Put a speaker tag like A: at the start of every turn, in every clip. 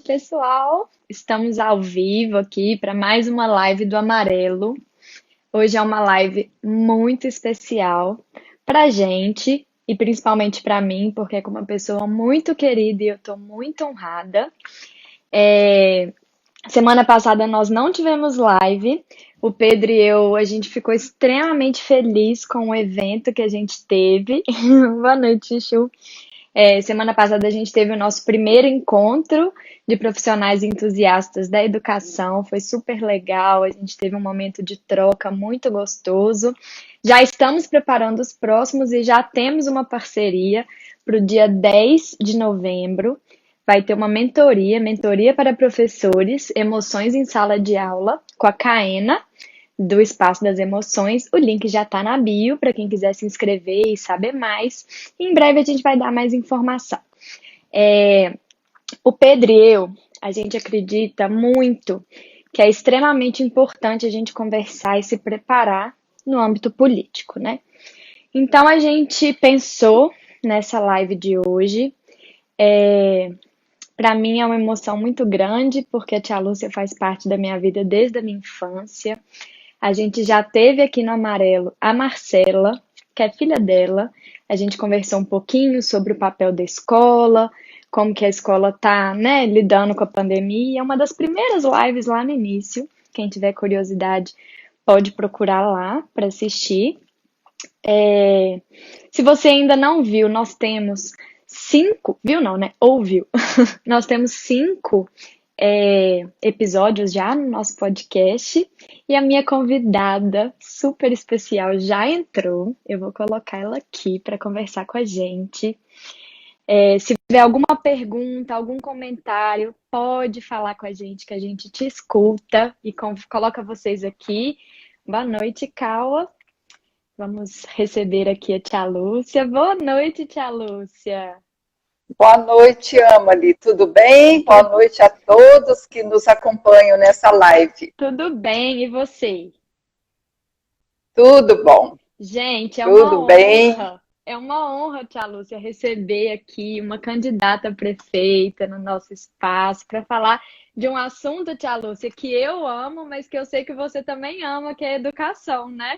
A: pessoal! Estamos ao vivo aqui para mais uma live do Amarelo. Hoje é uma live muito especial para gente e principalmente para mim, porque é com uma pessoa muito querida e eu estou muito honrada. Semana passada nós não tivemos live. O Pedro e eu, a gente ficou extremamente feliz com o evento que a gente teve. Boa noite, Chuchu. Semana passada a gente teve o nosso primeiro encontro de profissionais entusiastas da educação, foi super legal, a gente teve um momento de troca muito gostoso. Já estamos preparando os próximos e já temos uma parceria para o dia 10 de novembro. Vai ter uma mentoria para professores, emoções em sala de aula, com a Caena, do Espaço das Emoções. O link já está na bio para quem quiser se inscrever e saber mais. Em breve a gente vai dar mais informação. O Pedro e eu, a gente acredita muito que é extremamente importante a gente conversar e se preparar no âmbito político, né? Então a gente pensou nessa live de hoje. Para mim é uma emoção muito grande, porque a tia Lúcia faz parte da minha vida desde a minha infância. A gente já teve aqui no Amarelo a Marcela, que é filha dela. A gente conversou um pouquinho sobre o papel da escola, como que a escola está, né, lidando com a pandemia. É uma das primeiras lives lá no início. Quem tiver curiosidade pode procurar lá para assistir. Se você ainda não viu, nós temos 5, viu não, né? Ouviu. Nós temos 5 episódios já no nosso podcast e a minha convidada super especial já entrou. Eu vou colocar ela aqui para conversar com a gente. Se tiver alguma pergunta, algum comentário, pode falar com a gente que a gente te escuta e coloca vocês aqui. Boa noite, Caua. Vamos receber aqui a tia Lúcia. Boa noite, tia Lúcia.
B: Boa noite, Amali. Tudo bem? Boa noite a todos que nos acompanham nessa live.
A: Tudo bem, e você?
B: Tudo bom.
A: Gente,
B: Tudo bem.
A: É uma honra, tia Lúcia, receber aqui uma candidata a prefeita no nosso espaço para falar de um assunto, tia Lúcia, que eu amo, mas que eu sei que você também ama, que é a educação, né?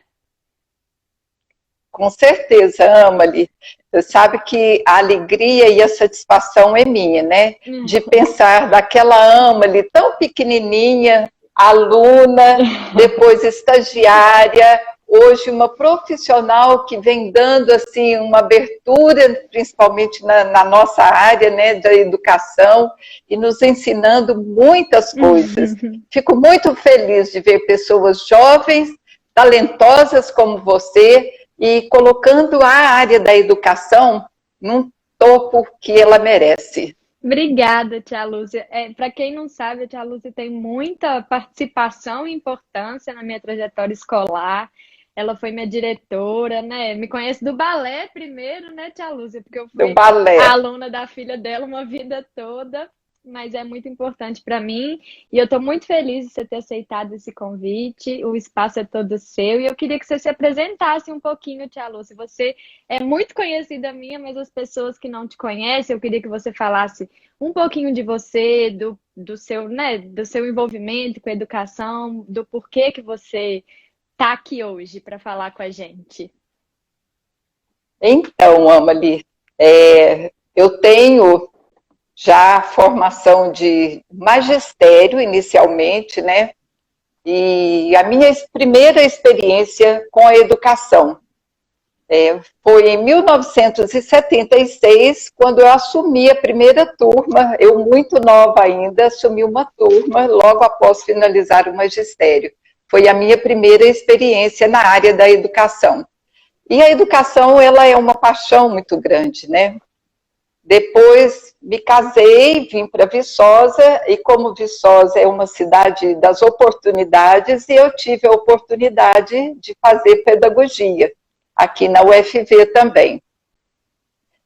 B: Com certeza, Amali. Você sabe que a alegria e a satisfação é minha, né? De pensar daquela Amali tão pequenininha, aluna, depois estagiária, hoje uma profissional que vem dando assim uma abertura, principalmente na nossa área, né, da educação, e nos ensinando muitas coisas. Fico muito feliz de ver pessoas jovens, talentosas como você, e colocando a área da educação num topo que ela merece.
A: Obrigada, tia Lúcia. Para quem não sabe, a tia Lúcia tem muita participação e importância na minha trajetória escolar. Ela foi minha diretora, né? Me conhece do balé primeiro, né, tia Lúcia? Porque eu fui aluna da filha dela uma vida toda. Mas é muito importante para mim e eu estou muito feliz de você ter aceitado esse convite. O espaço é todo seu e eu queria que você se apresentasse um pouquinho, tia Lúcia. Você é muito conhecida minha, mas as pessoas que não te conhecem, eu queria que você falasse um pouquinho de você, do seu, né, do seu envolvimento com a educação, do porquê que você está aqui hoje para falar com a gente.
B: Então, Amali, eu tenho já formação de magistério inicialmente, né? E a minha primeira experiência com a educação foi em 1976, quando eu assumi a primeira turma, eu muito nova ainda, assumi uma turma logo após finalizar o magistério. Foi a minha primeira experiência na área da educação. E a educação, ela é uma paixão muito grande, né? Depois me casei, vim para Viçosa, e como Viçosa é uma cidade das oportunidades, eu tive a oportunidade de fazer pedagogia, aqui na UFV também.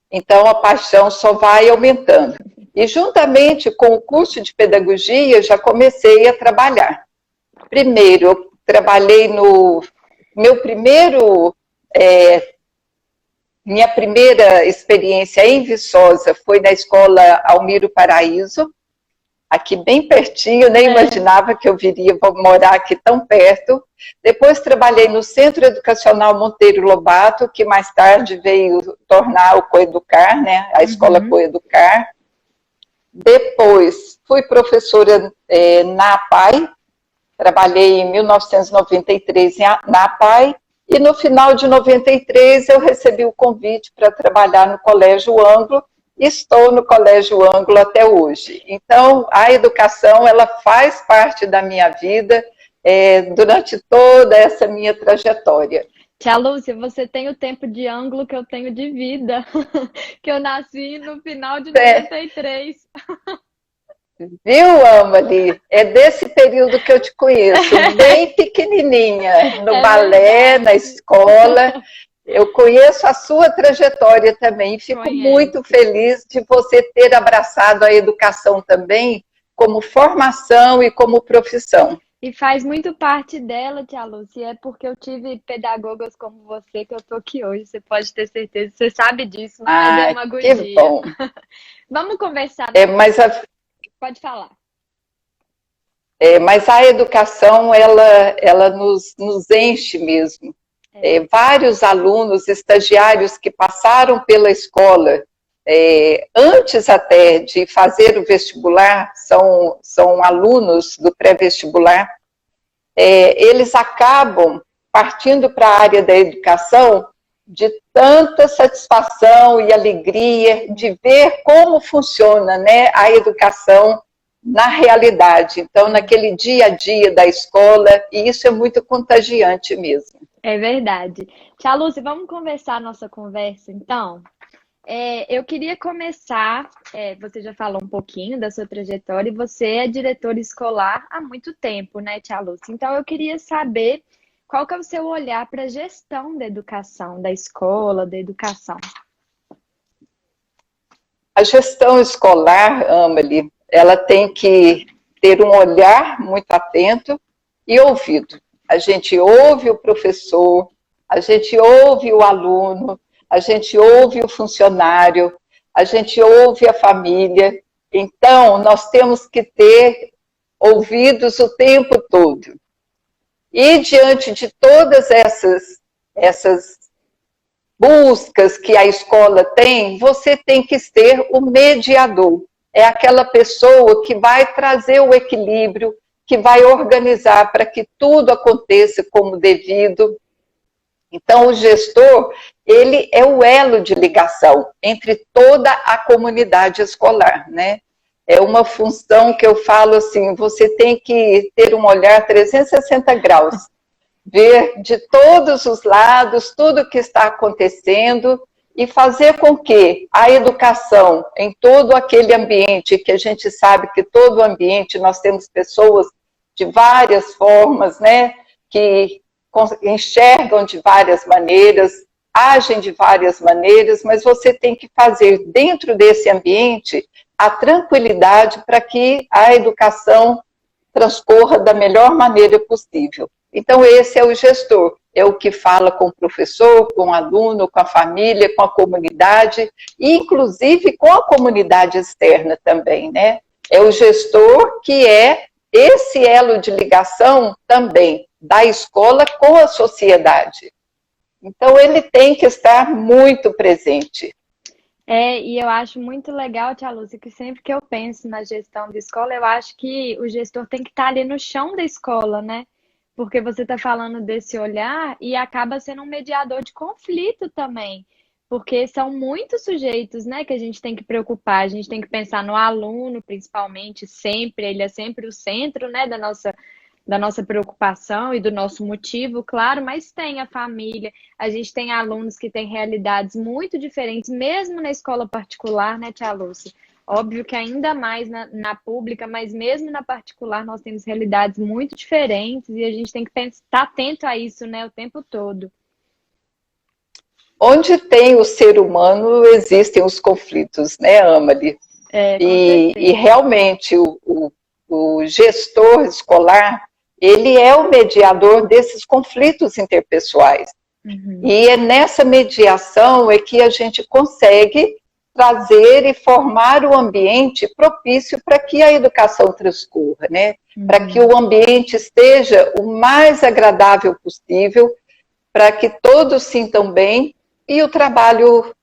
B: Então a paixão só vai aumentando. E juntamente com o curso de pedagogia, já comecei a trabalhar. Primeiro, eu trabalhei no meu primeiro... Minha primeira experiência em Viçosa foi na escola Almiro Paraíso. aqui bem pertinho, nem imaginava que eu viria morar aqui tão perto. Depois trabalhei no Centro Educacional Monteiro Lobato, que mais tarde veio tornar o Coeducar, né, a escola Coeducar. Depois fui professora na APAE, trabalhei em 1993 na APAE, e no final de 93 eu recebi o convite para trabalhar no Colégio Ângulo, e estou no Colégio Ângulo até hoje. Então, a educação, ela faz parte da minha vida durante toda essa minha trajetória.
A: Tia Lúcia, você tem o tempo de ângulo que eu tenho de vida, que eu nasci no final de 93.
B: Viu, Amalie? É desse período que eu te conheço, bem pequenininha, no balé, na escola. Eu conheço a sua trajetória também e fico muito feliz de você ter abraçado a educação também como formação e como profissão.
A: E faz muito parte dela, tia Lúcia, é porque eu tive pedagogas como você que eu tô aqui hoje, você pode ter certeza, você sabe disso, não é demagogia.
B: Que bom.
A: Vamos conversar. Pode falar.
B: Mas a educação, ela nos enche mesmo. Vários alunos, estagiários que passaram pela escola, antes até de fazer o vestibular, são alunos do pré-vestibular, eles acabam partindo para a área da educação de tanta satisfação e alegria de ver como funciona, né, a educação na realidade. Então, naquele dia a dia da escola, e isso é muito contagiante mesmo.
A: É verdade. Tia Lúcia, vamos conversar a nossa conversa, então? Eu queria começar, você já falou um pouquinho da sua trajetória, e você é diretora escolar há muito tempo, né, tia Lúcia? Então, eu queria saber qual que é o seu olhar para a gestão da educação, da escola, da educação.
B: A gestão escolar, Amalie, ela tem que ter um olhar muito atento e ouvido. A gente ouve o professor, a gente ouve o aluno, a gente ouve o funcionário, a gente ouve a família. Então, nós temos que ter ouvidos o tempo todo. E diante de todas essas buscas que a escola tem, você tem que ser o mediador. É aquela pessoa que vai trazer o equilíbrio, que vai organizar para que tudo aconteça como devido. Então, o gestor, ele é o elo de ligação entre toda a comunidade escolar, né? É uma função que eu falo assim, você tem que ter um olhar 360 graus, ver de todos os lados tudo o que está acontecendo e fazer com que a educação em todo aquele ambiente, que a gente sabe que todo ambiente nós temos pessoas de várias formas, né, que enxergam de várias maneiras, agem de várias maneiras, mas você tem que fazer dentro desse ambiente a tranquilidade para que a educação transcorra da melhor maneira possível. Então, esse é o gestor, é o que fala com o professor, com o aluno, com a família, com a comunidade, e inclusive com a comunidade externa também, né? É o gestor que é esse elo de ligação também da escola com a sociedade. Então, ele tem que estar muito presente.
A: E eu acho muito legal, tia Lúcia, que sempre que eu penso na gestão de escola, eu acho que o gestor tem que estar ali no chão da escola, né? Porque você está falando desse olhar e acaba sendo um mediador de conflito também. Porque são muitos sujeitos, né, que a gente tem que preocupar. A gente tem que pensar no aluno, principalmente, sempre. Ele é sempre o centro, né, da nossa preocupação e do nosso motivo, claro, mas tem a família, a gente tem alunos que têm realidades muito diferentes, mesmo na escola particular, né, tia Lúcia? Óbvio que ainda mais na pública, mas mesmo na particular nós temos realidades muito diferentes e a gente tem que estar atento a isso, né, o tempo todo.
B: Onde tem o ser humano, existem os conflitos, né, Amalie? E realmente o gestor escolar, ele é o mediador desses conflitos interpessoais. Uhum. E é nessa mediação é que a gente consegue trazer e formar o ambiente propício para que a educação transcorra, né? Para que o ambiente esteja o mais agradável possível, para que todos sintam bem e o trabalho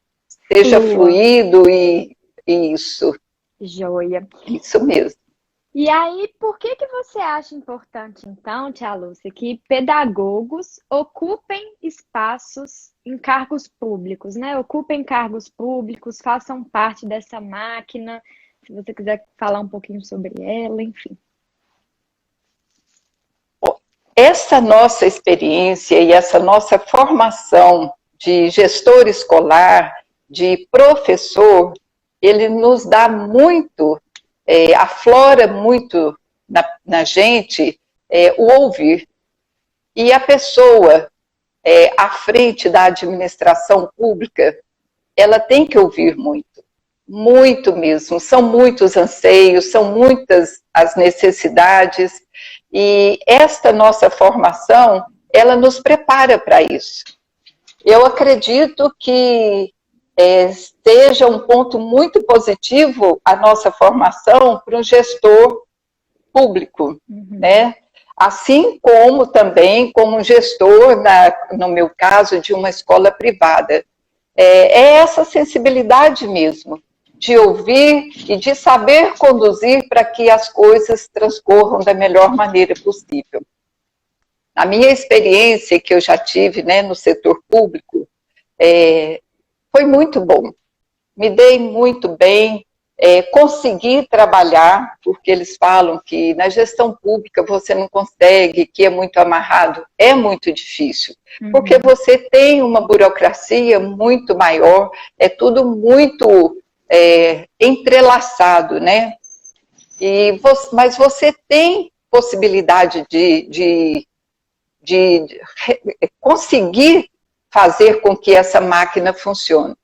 B: seja
A: Flua.
B: fluido e isso,
A: Joia.
B: isso mesmo.
A: E aí, por que que você acha importante, então, Tia Lúcia, que pedagogos ocupem espaços em cargos públicos, né? Ocupem cargos públicos, façam parte dessa máquina. Se você quiser falar um pouquinho sobre ela, enfim.
B: Essa nossa experiência e essa nossa formação de gestor escolar, de professor, ele nos dá muito, aflora muito na gente o ouvir. E a pessoa à frente da administração pública, ela tem que ouvir muito, muito mesmo. São muitos anseios, são muitas as necessidades, e esta nossa formação, ela nos prepara para isso. Eu acredito que seja um ponto muito positivo a nossa formação para um gestor público, né? Assim como também como um gestor, no meu caso, de uma escola privada. É essa sensibilidade mesmo, de ouvir e de saber conduzir para que as coisas transcorram da melhor maneira possível. A minha experiência que eu já tive, né, no setor público foi muito bom. Me dei muito bem, consegui trabalhar, porque eles falam que na gestão pública você não consegue, que é muito amarrado. É muito difícil, porque você tem uma burocracia muito maior, é tudo muito entrelaçado, né? Mas você tem possibilidade de conseguir fazer com que essa máquina funcione.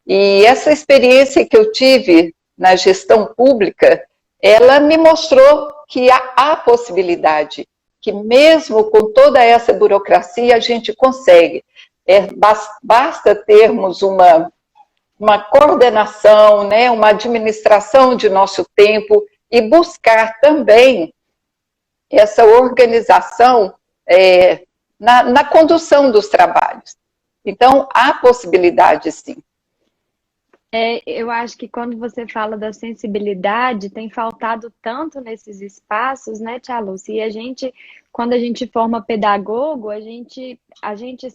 B: E essa experiência que eu tive na gestão pública, ela me mostrou que há possibilidade, que mesmo com toda essa burocracia a gente consegue. Basta termos uma coordenação, né, uma administração de nosso tempo e buscar também essa organização na condução dos trabalhos. Então, há possibilidade, sim.
A: Eu acho que quando você fala da sensibilidade, tem faltado tanto nesses espaços, né, Tia Lúcia? E quando a gente forma pedagogo, assim,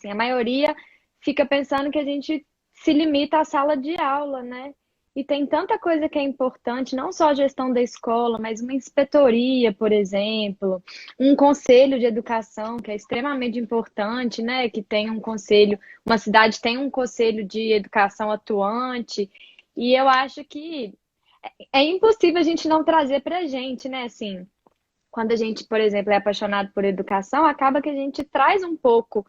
A: a maioria fica pensando que a gente se limita à sala de aula, né? E tem tanta coisa que é importante, não só a gestão da escola, mas uma inspetoria, por exemplo, um conselho de educação, que é extremamente importante, né? Que tem um conselho, uma cidade tem um conselho de educação atuante, e eu acho que é impossível a gente não trazer para a gente, né? Assim, quando a gente, por exemplo, é apaixonado por educação, acaba que a gente traz um pouco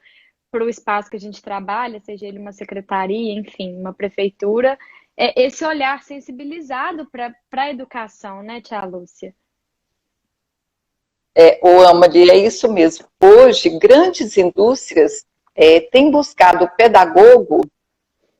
A: para o espaço que a gente trabalha, seja ele uma secretaria, enfim, uma prefeitura, esse olhar sensibilizado para a educação, né, Tia Lúcia?
B: O Amali, é isso mesmo. Hoje, grandes indústrias têm buscado o pedagogo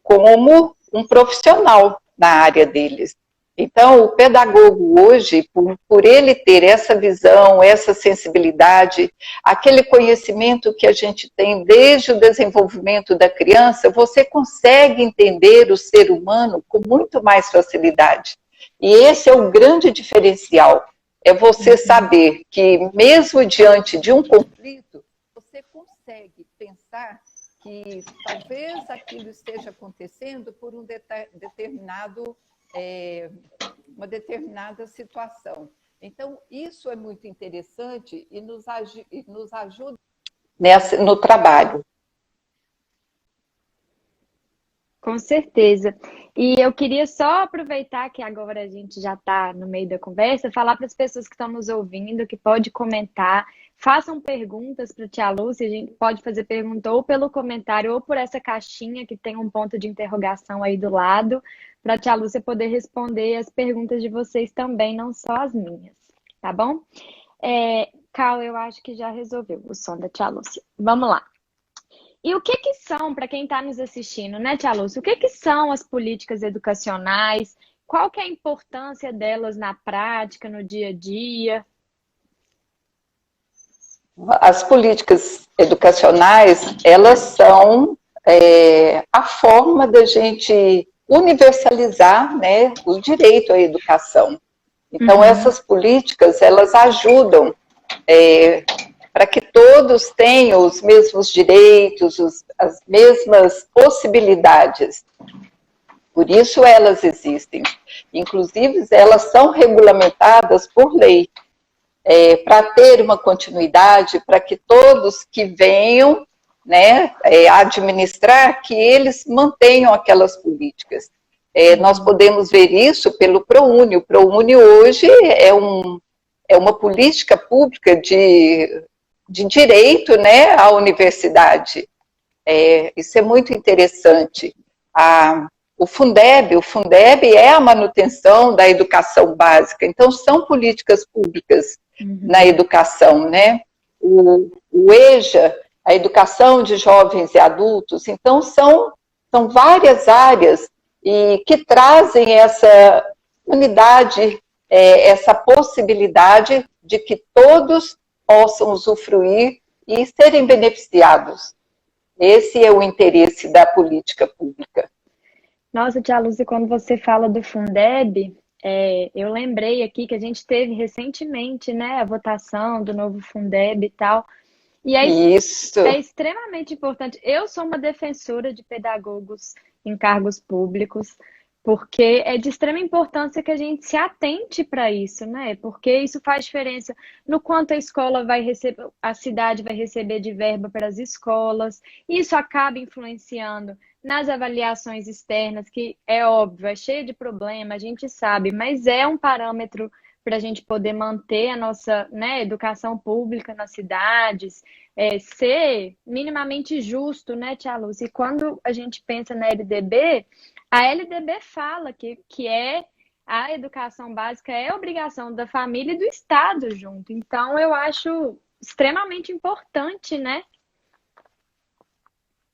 B: como um profissional na área deles. Então, o pedagogo hoje, por ele ter essa visão, essa sensibilidade, aquele conhecimento que a gente tem desde o desenvolvimento da criança, você consegue entender o ser humano com muito mais facilidade. E esse é o grande diferencial, é você saber que mesmo diante de um conflito, você consegue pensar que talvez aquilo esteja acontecendo por uma determinada situação. Então, isso é muito interessante e nos ajuda no trabalho.
A: Com certeza. E eu queria só aproveitar que agora a gente já está no meio da conversa, falar para as pessoas que estão nos ouvindo, que pode comentar, façam perguntas para a Tia Lúcia, a gente pode fazer pergunta ou pelo comentário ou por essa caixinha que tem um ponto de interrogação aí do lado, para a Tia Lúcia poder responder as perguntas de vocês também, não só as minhas, tá bom? Cal, eu acho que já resolveu o som da Tia Lúcia. Vamos lá. E o que que são, para quem está nos assistindo, né, Tia Lúcia, o que que são as políticas educacionais? Qual que é a importância delas na prática, no dia a dia?
B: As políticas educacionais, elas são a forma da gente universalizar, né, o direito à educação. Então,
A: Uhum.
B: essas políticas, elas ajudam para que todos tenham os mesmos direitos, as mesmas possibilidades. Por isso elas existem. Inclusive, elas são regulamentadas por lei, para ter uma continuidade, para que todos que venham, né, administrar, que eles mantenham aquelas políticas. Nós podemos ver isso pelo ProUni. O ProUni hoje é uma política pública de direito, né, à universidade. Isso é muito interessante. O Fundeb é a manutenção da educação básica, então são políticas públicas na educação, né? O EJA, a educação de jovens e adultos, então são várias áreas e que trazem essa unidade, essa possibilidade de que todos possam usufruir e serem beneficiados. Esse é o interesse da política pública.
A: Nossa, Tia Lúcia, quando você fala do Fundeb, eu lembrei aqui que a gente teve recentemente, né, a votação do novo Fundeb e tal. E é
B: Isso.
A: extremamente importante. Eu sou uma defensora de pedagogos em cargos públicos, porque é de extrema importância que a gente se atente para isso, né? Porque isso faz diferença no quanto a escola vai receber, a cidade vai receber de verba para as escolas. Isso acaba influenciando nas avaliações externas, que é óbvio, é cheio de problema, a gente sabe, mas é um parâmetro para a gente poder manter a nossa, né, educação pública nas cidades, ser minimamente justo, né, Tia Lúcia? E quando a gente pensa na LDB, a LDB fala que a educação básica é obrigação da família e do Estado junto. Então, eu acho extremamente importante, né?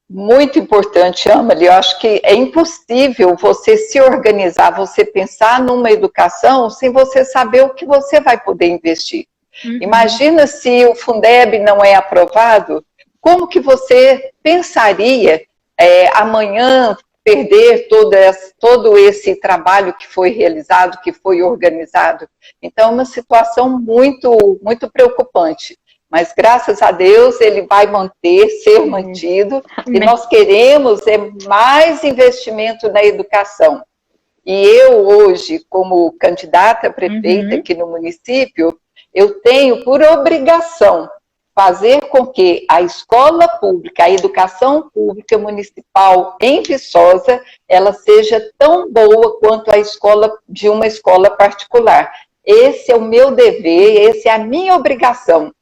B: Muito importante, Amalie. Eu acho que é impossível você se organizar, você pensar numa educação sem você saber o que você vai poder investir.
A: Uhum.
B: Imagina se o Fundeb não é aprovado, como que você pensaria amanhã perder todo esse trabalho que foi realizado, que foi organizado? Então, é uma situação muito, muito preocupante. Mas, graças a Deus, ele vai ser mantido, e
A: Amém.
B: nós queremos mais investimento na educação. E eu, hoje, como candidata a prefeita
A: Uhum.
B: aqui no município, eu tenho por obrigação fazer com que a escola pública, a educação pública municipal em Viçosa, ela seja tão boa quanto a escola de uma escola particular. Esse é o meu dever, essa é a minha obrigação.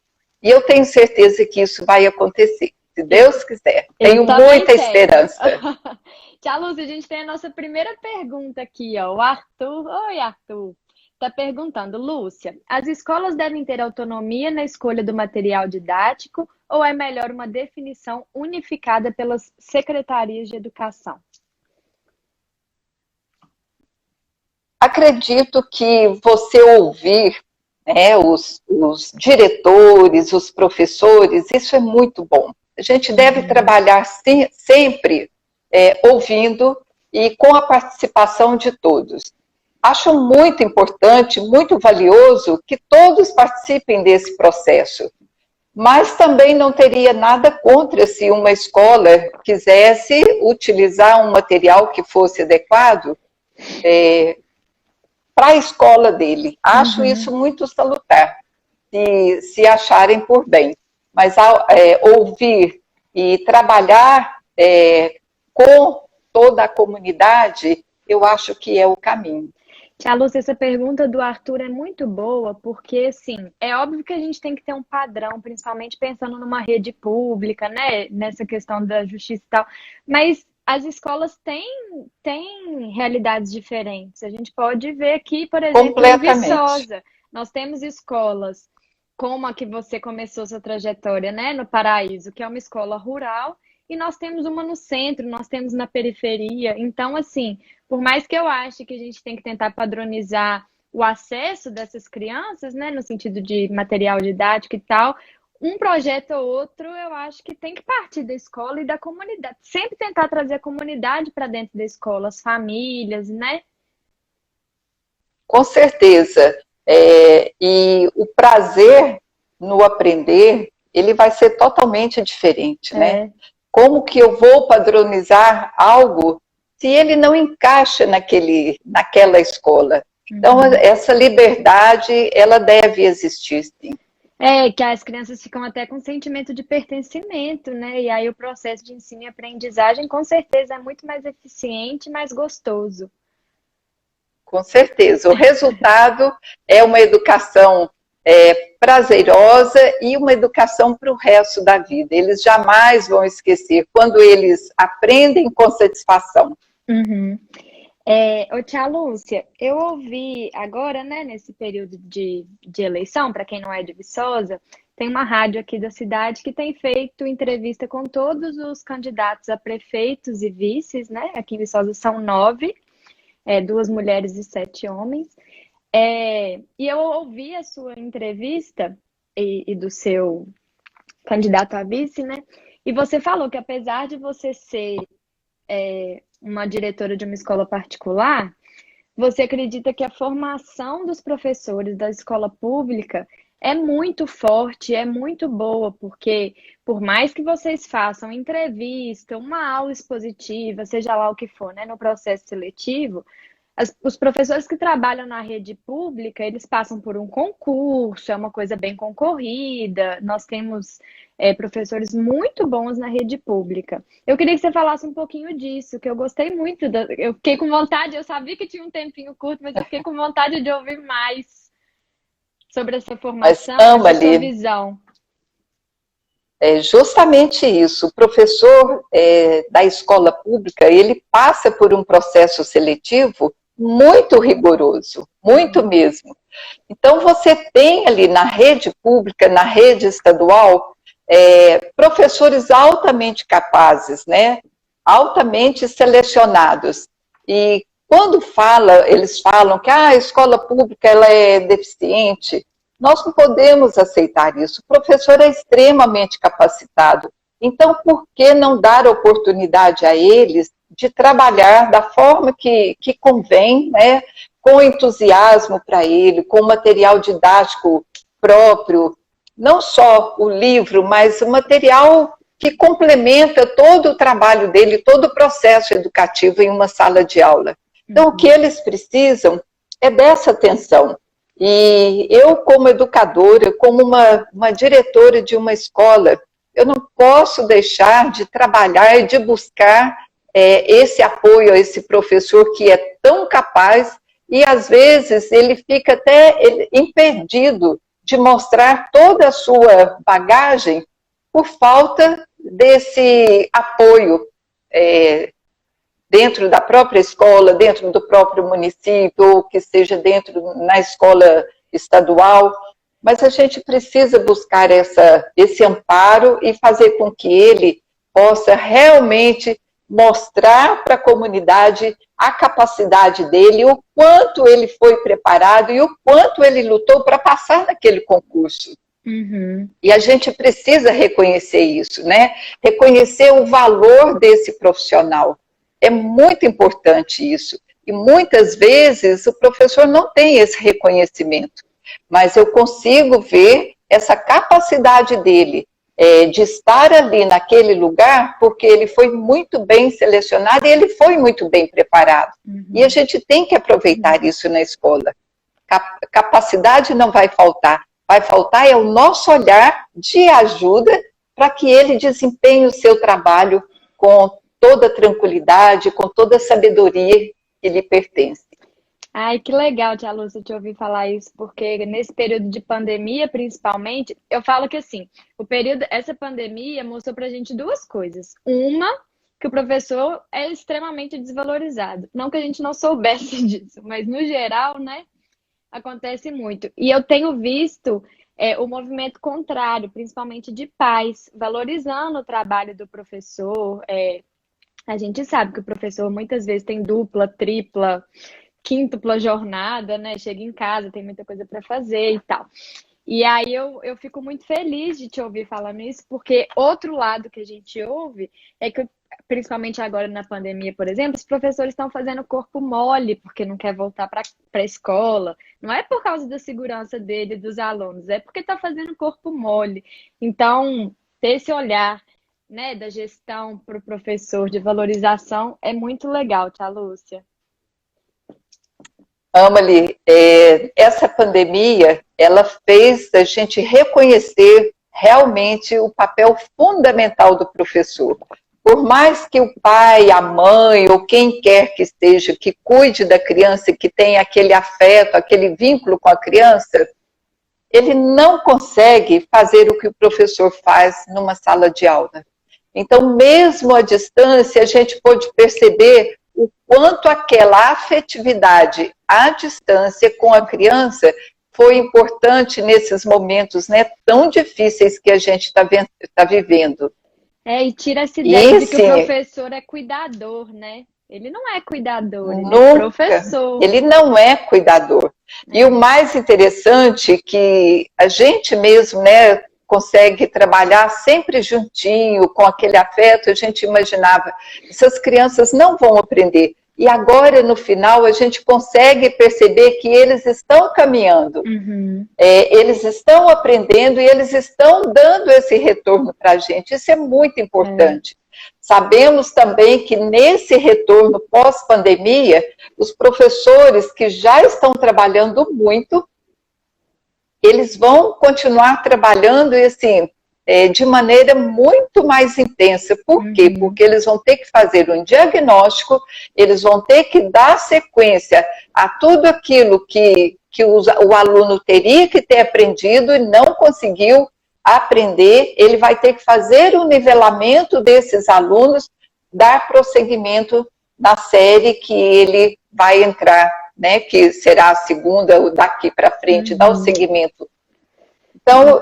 B: E eu tenho certeza que isso vai acontecer, se Deus quiser.
A: Eu
B: Tenho
A: também
B: muita
A: tenho.
B: esperança.
A: Tia Lúcia, a gente tem a nossa primeira pergunta aqui, ó. O Arthur. Oi, Arthur. Está perguntando, Lúcia, as escolas devem ter autonomia na escolha do material didático ou é melhor uma definição unificada pelas secretarias de educação?
B: Acredito que você ouvir, né, os diretores, os professores, isso é muito bom. A gente deve trabalhar sempre ouvindo e com a participação de todos. Acho muito importante, muito valioso que todos participem desse processo. Mas também não teria nada contra se uma escola quisesse utilizar um material que fosse adequado para a escola dele. Acho
A: Uhum.
B: isso muito salutar, se acharem por bem. Mas ouvir e trabalhar com toda a comunidade, eu acho que é o caminho.
A: Tia Lúcia, essa pergunta do Arthur é muito boa, porque, assim, é óbvio que a gente tem que ter um padrão, principalmente pensando numa rede pública, né? Nessa questão da justiça e tal. Mas as escolas têm realidades diferentes. A gente pode ver aqui, por exemplo, em
B: Completamente.
A: Viçosa, nós temos escolas como a que você começou sua trajetória, né? No Paraíso, que é uma escola rural. e nós temos uma no centro, nós temos na periferia. Então, assim, por mais que eu ache que a gente tem que tentar padronizar o acesso dessas crianças, né, no sentido de material didático e tal, um projeto ou outro, eu acho que tem que partir da escola e da comunidade. Sempre tentar trazer a comunidade para dentro da escola, as famílias, né?
B: Com certeza. E o prazer no aprender, ele vai ser totalmente diferente, né?
A: É.
B: Como que eu vou padronizar algo se ele não encaixa naquela escola? Então,
A: Uhum.
B: essa liberdade, ela deve existir, sim.
A: É, que as crianças ficam até com sentimento de pertencimento, né? E aí o processo de ensino e aprendizagem, com certeza, é muito mais eficiente e mais gostoso.
B: Com certeza. O resultado é uma educação prazerosa e uma educação para o resto da vida. Eles jamais vão esquecer quando eles aprendem com satisfação.
A: Uhum. Ô, tia Lúcia, eu ouvi agora, né, nesse período de eleição, para quem não é de Viçosa, tem uma rádio aqui da cidade que tem feito entrevista com todos os candidatos a prefeitos e vices, né? Aqui em Viçosa são 9, duas mulheres e 7 homens. E eu ouvi a sua entrevista e do seu candidato a vice, né? E você falou que apesar de você ser uma diretora de uma escola particular, você acredita que a formação dos professores da escola pública é muito forte, é muito boa, porque por mais que vocês façam entrevista, uma aula expositiva, seja lá o que for, né, no processo seletivo, os professores que trabalham na rede pública, eles passam por um concurso, é uma coisa bem concorrida. Nós temos professores muito bons na rede pública. Eu queria que você falasse um pouquinho disso, que eu gostei muito. Eu fiquei com vontade, eu sabia que tinha um tempinho curto, mas eu fiquei com vontade de ouvir mais sobre essa
B: Mas,
A: formação, essa sua
B: Amali,
A: visão.
B: é justamente isso. O professor da escola pública, ele passa por um processo seletivo muito rigoroso, muito mesmo. Então, você tem ali na rede pública, na rede estadual, professores altamente capazes, né? Altamente selecionados. E quando eles falam que a escola pública ela é deficiente, nós não podemos aceitar isso. O professor é extremamente capacitado. Então, por que não dar oportunidade a eles de trabalhar da forma que convém, né? Com entusiasmo para ele, com material didático próprio, não só o livro, mas o material que complementa todo o trabalho dele, todo o processo educativo em uma sala de aula. Então, o que eles precisam é dessa atenção. E eu, como educadora, como uma diretora de uma escola, eu não posso deixar de trabalhar e de buscar esse apoio a esse professor que é tão capaz e, às vezes, ele fica até impedido de mostrar toda a sua bagagem por falta desse apoio dentro da própria escola, dentro do próprio município, ou que seja na escola estadual. Mas a gente precisa buscar esse amparo e fazer com que ele possa realmente mostrar para a comunidade a capacidade dele, o quanto ele foi preparado e o quanto ele lutou para passar naquele concurso.
A: Uhum.
B: E a gente precisa reconhecer isso, né? Reconhecer o valor desse profissional. É muito importante isso. E muitas vezes o professor não tem esse reconhecimento, mas eu consigo ver essa capacidade dele de estar ali naquele lugar, porque ele foi muito bem selecionado e ele foi muito bem preparado.
A: Uhum.
B: E a gente tem que aproveitar isso na escola. Capacidade não vai faltar. Vai faltar é o nosso olhar de ajuda para que ele desempenhe o seu trabalho com toda tranquilidade, com toda a sabedoria que lhe pertence.
A: Ai, que legal, tia Lúcia, te ouvir falar isso, porque nesse período de pandemia, principalmente, eu falo que assim, essa pandemia mostrou pra gente duas coisas. Uma, que o professor é extremamente desvalorizado. Não que a gente não soubesse disso, mas no geral, né, acontece muito. E eu tenho visto o movimento contrário, principalmente de pais, valorizando o trabalho do professor. A gente sabe que o professor muitas vezes tem dupla, tripla, quíntupla jornada, né? Chega em casa, tem muita coisa para fazer e tal. E aí eu fico muito feliz de te ouvir falando isso, porque outro lado que a gente ouve é que, principalmente agora na pandemia, por exemplo, os professores estão fazendo corpo mole porque não quer voltar para a escola. Não é por causa da segurança dele e dos alunos, é porque está fazendo corpo mole. Então, ter esse olhar, né, da gestão para o professor, de valorização, é muito legal, tia Lúcia.
B: Amalie, essa pandemia, ela fez a gente reconhecer realmente o papel fundamental do professor. Por mais que o pai, a mãe ou quem quer que esteja, que cuide da criança, que tenha aquele afeto, aquele vínculo com a criança, ele não consegue fazer o que o professor faz numa sala de aula. Então, mesmo à distância, a gente pode perceber o quanto aquela afetividade à distância com a criança foi importante nesses momentos, né, tão difíceis que a gente está vivendo.
A: E tira essa ideia
B: E,
A: de que o
B: sim,
A: professor é cuidador, né? Ele não é cuidador, ele é
B: nunca,
A: professor.
B: ele não é cuidador. E o mais interessante é que a gente mesmo, né, consegue trabalhar sempre juntinho, com aquele afeto, a gente imaginava, essas crianças não vão aprender. E agora, no final, a gente consegue perceber que eles estão caminhando,
A: Uhum.
B: eles estão aprendendo e eles estão dando esse retorno para a gente. Isso é muito importante. Sabemos também que nesse retorno pós-pandemia, os professores que já estão trabalhando muito, eles vão continuar trabalhando e assim, de maneira muito mais intensa. Por quê?
A: Uhum.
B: Porque eles vão ter que fazer um diagnóstico, eles vão ter que dar sequência a tudo aquilo que o aluno teria que ter aprendido e não conseguiu aprender, ele vai ter que fazer o nivelamento desses alunos, dar prosseguimento na série que ele vai entrar, né, que será a segunda, daqui para frente, dar o
A: Uhum.
B: segmento. Então,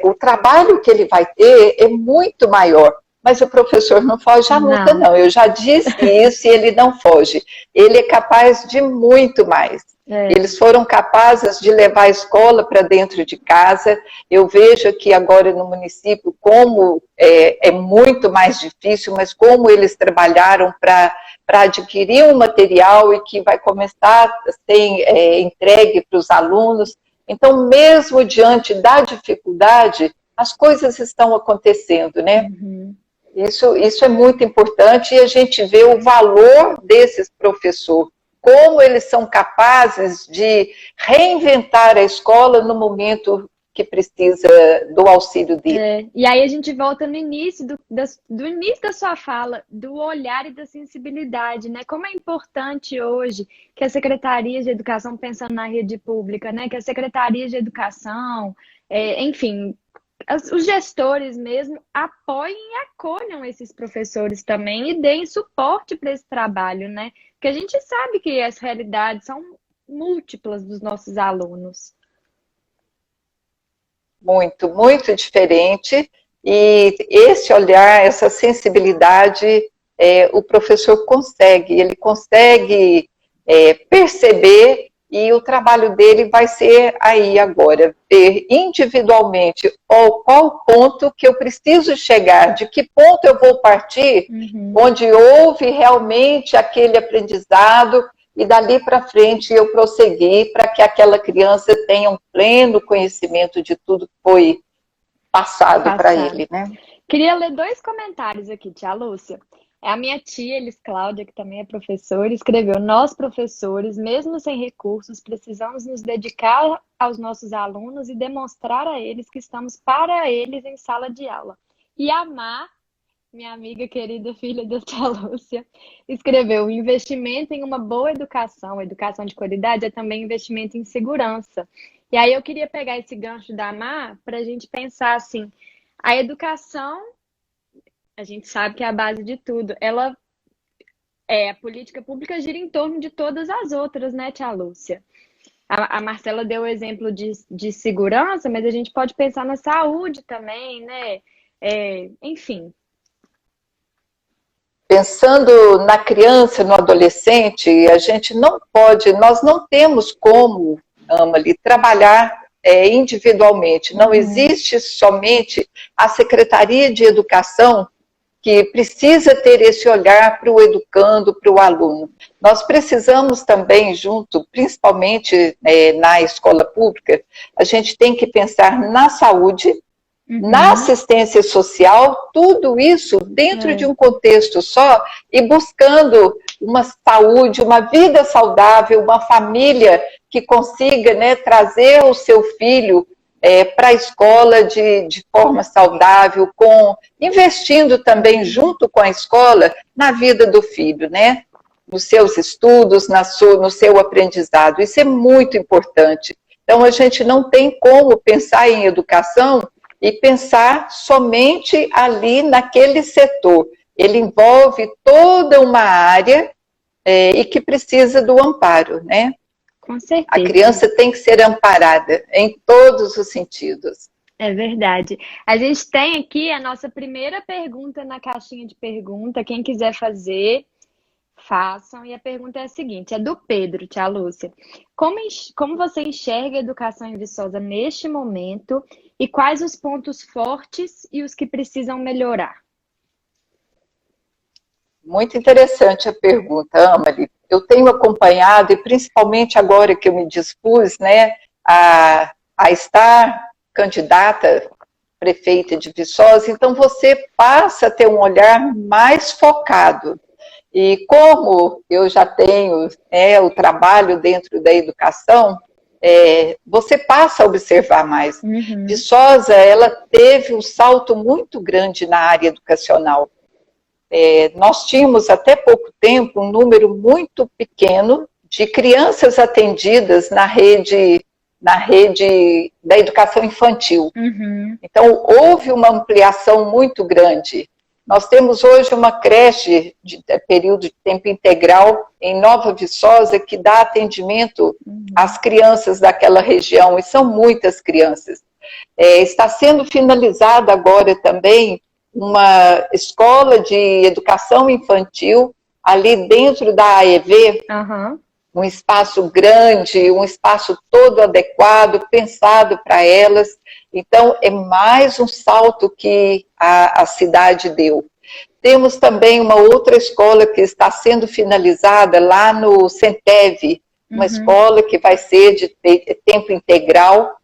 B: o trabalho que ele vai ter é muito maior, mas o professor não foge à luta,
A: Não.
B: não. Eu já disse isso e ele não foge. Ele é capaz de muito mais.
A: É.
B: Eles foram capazes de levar a escola para dentro de casa. Eu vejo aqui agora no município como é muito mais difícil, mas como eles trabalharam para adquirir um material e que vai começar a ser entregue para os alunos. Então, mesmo diante da dificuldade, as coisas estão acontecendo, né?
A: Uhum.
B: Isso é muito importante e a gente vê o valor desses professores, como eles são capazes de reinventar a escola no momento que precisa do auxílio dele.
A: E aí a gente volta no início do início da sua fala, do olhar e da sensibilidade, né? Como é importante hoje que as secretarias de educação, pensando na rede pública, né? Que as secretarias de educação, enfim, os gestores mesmo apoiem e acolham esses professores também e deem suporte para esse trabalho, né? Porque a gente sabe que as realidades são múltiplas dos nossos alunos.
B: Muito, muito diferente. E esse olhar, essa sensibilidade, o professor consegue, ele consegue perceber e o trabalho dele vai ser aí agora, ver individualmente qual ponto que eu preciso chegar, de que ponto eu vou partir,
A: Uhum.
B: onde houve realmente aquele aprendizado e dali para frente eu prosseguir para que aquela criança tenha um pleno conhecimento de tudo que foi passado para
A: Passado.
B: ele, né?
A: Queria ler dois comentários aqui, tia Lúcia. É a minha tia, Elis Cláudia, que também é professora, escreveu: Nós, professores, mesmo sem recursos, precisamos nos dedicar aos nossos alunos e demonstrar a eles que estamos para eles em sala de aula. E a Mar, minha amiga querida, filha da tia Lúcia, escreveu: o investimento em uma boa educação, educação de qualidade, é também investimento em segurança. E aí eu queria pegar esse gancho da Mar para a gente pensar assim, a educação, a gente sabe que é a base de tudo. A política pública gira em torno de todas as outras, né, tia Lúcia? A Marcela deu o exemplo de segurança, mas a gente pode pensar na saúde também, né? Enfim.
B: Pensando na criança, no adolescente, a gente não pode, nós não temos como, Amalie, trabalhar individualmente. Não existe somente a Secretaria de Educação que precisa ter esse olhar para o educando, para o aluno. Nós precisamos também, junto, principalmente na escola pública, a gente tem que pensar na saúde, na assistência social, tudo isso dentro de um contexto só e buscando uma saúde, uma vida saudável, uma família que consiga, né, trazer o seu filho para a escola de forma saudável, investindo também junto com a escola na vida do filho, né? Nos seus estudos, no seu aprendizado. Isso é muito importante. Então, a gente não tem como pensar em educação e pensar somente ali naquele setor. Ele envolve toda uma área e que precisa do amparo, né?
A: Com certeza.
B: A criança tem que ser amparada em todos os sentidos.
A: É verdade. A gente tem aqui a nossa primeira pergunta na caixinha de pergunta. Quem quiser fazer, façam. E a pergunta é a seguinte, é do Pedro, tia Lúcia. Como você enxerga a educação em Viçosa neste momento e quais os pontos fortes e os que precisam melhorar?
B: Muito interessante a pergunta, Amalie. Eu tenho acompanhado, e principalmente agora que eu me dispus, né, a estar candidata prefeita de Viçosa, então você passa a ter um olhar mais focado. E como eu já tenho o trabalho dentro da educação, você passa a observar mais. Viçosa, ela teve um salto muito grande na área educacional. Nós tínhamos até pouco tempo um número muito pequeno de crianças atendidas na rede da educação infantil. Então, houve uma ampliação muito grande. Nós temos hoje uma creche de período de tempo integral em Nova Viçosa que dá atendimento às crianças daquela região, e são muitas crianças. Está sendo finalizada agora também uma escola de educação infantil ali dentro da AEV, um espaço grande, um espaço todo adequado, pensado para elas. Então, é mais um salto que a cidade deu. Temos também uma outra escola que está sendo finalizada lá no Centev, uma escola que vai ser de tempo integral.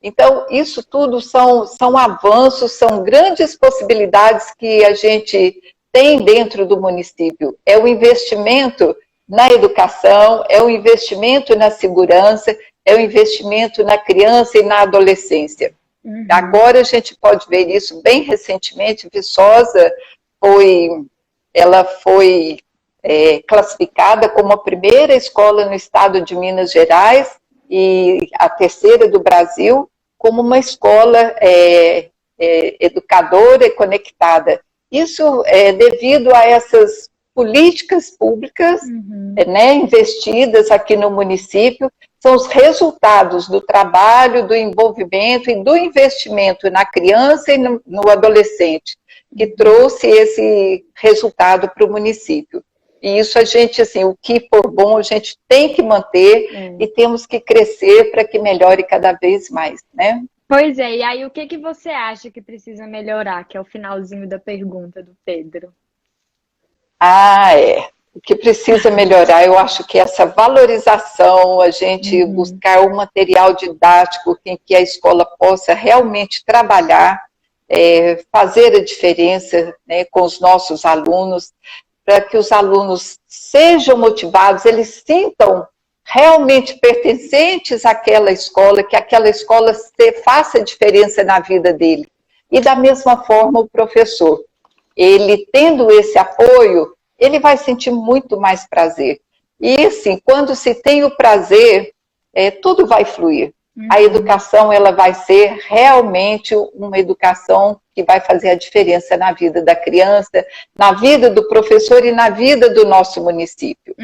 B: Então, isso tudo são avanços, são grandes possibilidades que a gente tem dentro do município. É o investimento na educação, é o investimento na segurança, é o investimento na criança e na adolescência. Agora a gente pode ver isso bem recentemente. Viçosa ela foi classificada como a primeira escola no estado de Minas Gerais e a terceira do Brasil como uma escola educadora e conectada. Isso é devido a essas políticas públicas investidas aqui no município, são os resultados do trabalho, do envolvimento e do investimento na criança e no adolescente, que trouxe esse resultado para o município. E isso a gente, assim, o que for bom, a gente tem que manter e temos que crescer para que melhore cada vez mais, né?
A: Pois é, e aí o que você acha que precisa melhorar, que é o finalzinho da pergunta do Pedro?
B: O que precisa melhorar, eu acho que essa valorização, a gente buscar um material didático em que a escola possa realmente trabalhar, fazer a diferença, né, com os nossos alunos, para que os alunos sejam motivados, eles sintam realmente pertencentes àquela escola, que aquela escola faça diferença na vida dele. E da mesma forma o professor, ele tendo esse apoio, ele vai sentir muito mais prazer. E assim, quando se tem o prazer, tudo vai fluir. A educação, ela vai ser realmente uma educação que vai fazer a diferença na vida da criança, na vida do professor e na vida do nosso município.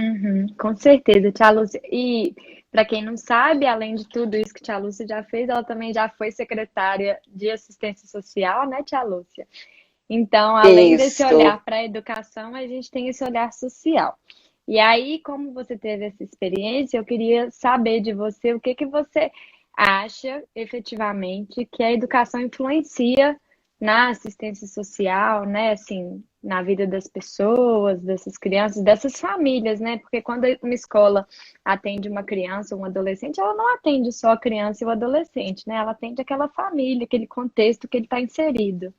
A: Com certeza, tia Lúcia. E Para quem não sabe, além de tudo isso que a tia Lúcia já fez, ela também já foi secretária de assistência social, né, tia Lúcia? Então, além desse
B: Isso.
A: olhar para a educação, a gente tem esse olhar social. E aí, como você teve essa experiência, eu queria saber de você o que que você acha efetivamente que a educação influencia na assistência social, né? Assim, na vida das pessoas, dessas crianças, dessas famílias, né? Porque quando uma escola atende uma criança ou um adolescente, ela não atende só a criança e o adolescente, né? Ela atende aquela família, aquele contexto que ele está inserido.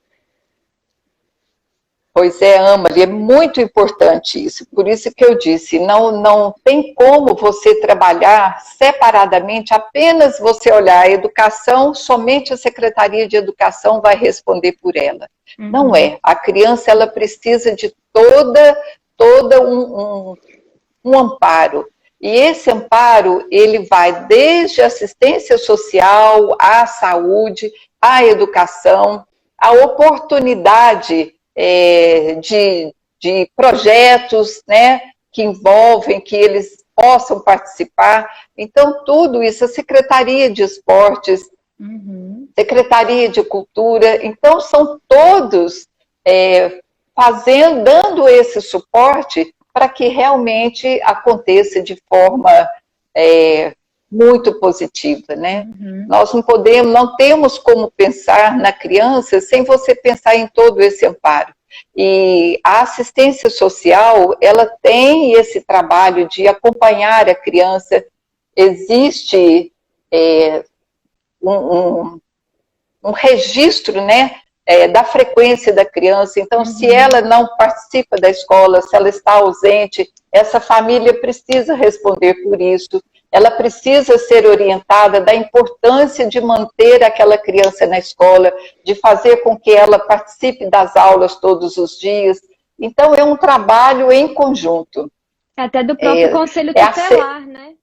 B: Pois é, Amali, é muito importante isso. Por isso que eu disse, não tem como você trabalhar separadamente, apenas você olhar a educação, somente a Secretaria de Educação vai responder por ela. Não
A: Uhum,
B: é. A criança, ela precisa de toda um amparo. E esse amparo, ele vai desde a assistência social, à saúde, à educação, à oportunidade de projetos, né, que envolvem, que eles possam participar. Então, tudo isso, a Secretaria de Esportes,
A: uhum.
B: Secretaria de Cultura, então são todos dando esse suporte para que realmente aconteça de forma muito positiva, né?
A: Uhum,
B: Nós não temos como pensar na criança sem você pensar em todo esse amparo. E a assistência social, ela tem esse trabalho de acompanhar a criança. Existe um, um registro, né, da frequência da criança. Então, se
A: uhum.
B: ela não participa da escola, se ela está ausente, essa família precisa responder por isso. Ela precisa ser orientada da importância de manter aquela criança na escola, de fazer com que ela participe das aulas todos os dias. Então, é um trabalho em conjunto.
A: Até do próprio
B: É,
A: conselho
B: é
A: tutelar, né?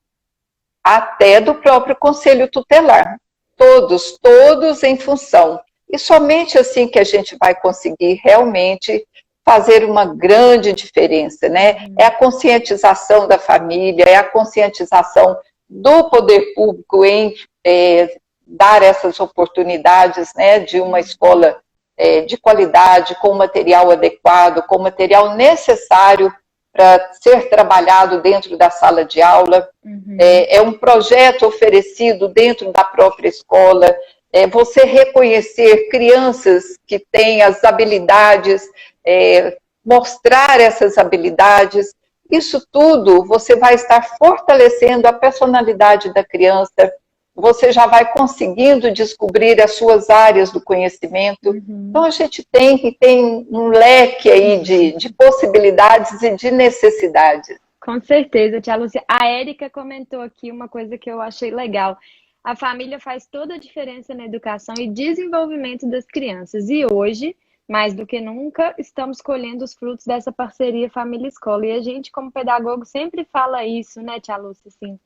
B: até do próprio conselho tutelar. Todos em função. E somente assim que a gente vai conseguir realmente fazer uma grande diferença, né? É a
A: Uhum,
B: conscientização da família, é a conscientização do poder público em dar essas oportunidades, né, de uma
A: uhum,
B: escola de qualidade, com material adequado, com material necessário para ser trabalhado dentro da sala de aula.
A: uhum.
B: É um projeto oferecido dentro da própria escola, você reconhecer crianças que têm as habilidades, mostrar essas habilidades, isso tudo você vai estar fortalecendo a personalidade da criança, você já vai conseguindo descobrir as suas áreas do conhecimento. Então
A: Uhum.
B: a gente tem um leque aí de possibilidades e de necessidades.
A: Com certeza, tia Lúcia. A Érica comentou aqui uma coisa que eu achei legal. A família faz toda a diferença na educação e desenvolvimento das crianças. E hoje, mais do que nunca, estamos colhendo os frutos dessa parceria família-escola. E a gente, como pedagogo, sempre fala isso, né, tia Lúcia, assim,